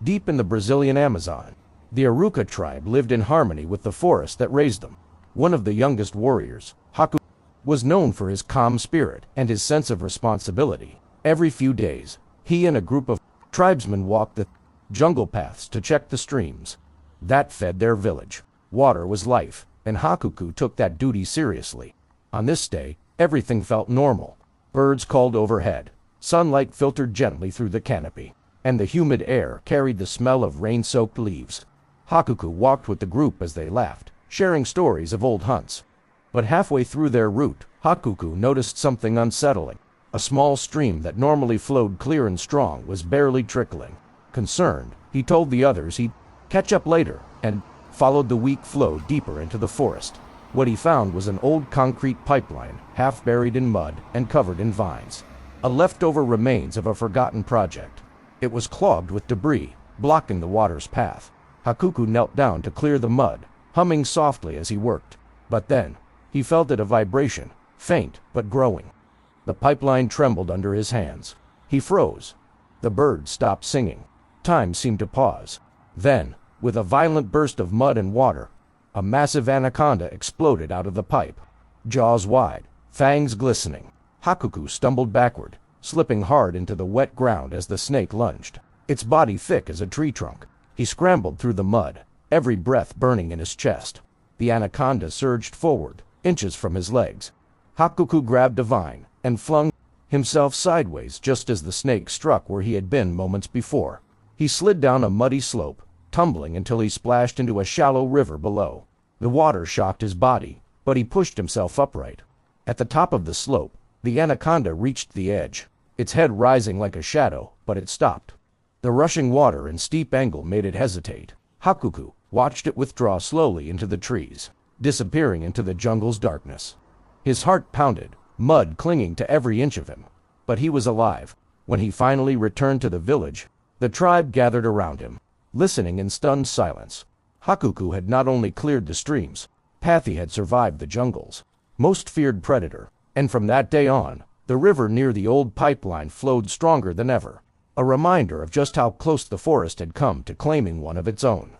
Deep in the Brazilian Amazon, the Aruca tribe lived in harmony with the forest that raised them. One of the youngest warriors, Haku, was known for his calm spirit and his sense of responsibility. Every few days, he and a group of tribesmen walked the jungle paths to check the streams that fed their village. Water was life, and Hakuku took that duty seriously. On this day, everything felt normal. Birds called overhead, sunlight filtered gently through the canopy, and the humid air carried the smell of rain-soaked leaves. Hakuku walked with the group as they laughed, sharing stories of old hunts. But halfway through their route, Hakuku noticed something unsettling. A small stream that normally flowed clear and strong was barely trickling. Concerned, he told the others he'd catch up later, and followed the weak flow deeper into the forest. What he found was an old concrete pipeline, half buried in mud and covered in vines. A leftover remains of a forgotten project. It was clogged with debris, blocking the water's path. Hakuku knelt down to clear the mud, humming softly as he worked. But then, he felt a vibration, faint but growing. The pipeline trembled under his hands. He froze. The birds stopped singing. Time seemed to pause. Then, with a violent burst of mud and water, a massive anaconda exploded out of the pipe. Jaws wide, fangs glistening. Hakuku stumbled backward, slipping hard into the wet ground as the snake lunged, its body thick as a tree trunk. He scrambled through the mud, every breath burning in his chest. The anaconda surged forward, inches from his legs. Hakuku grabbed a vine and flung himself sideways just as the snake struck where he had been moments before. He slid down a muddy slope, tumbling until he splashed into a shallow river below. The water shocked his body, but he pushed himself upright. At the top of the slope, the anaconda reached the edge, its head rising like a shadow, but it stopped. The rushing water and steep angle made it hesitate. Hakuku watched it withdraw slowly into the trees, disappearing into the jungle's darkness. His heart pounded, mud clinging to every inch of him. But he was alive. When he finally returned to the village, the tribe gathered around him, listening in stunned silence. Hakuku had not only cleared the streams, Pathy had survived the jungle's most feared predator, and from that day on, the river near the old pipeline flowed stronger than ever, a reminder of just how close the forest had come to claiming one of its own.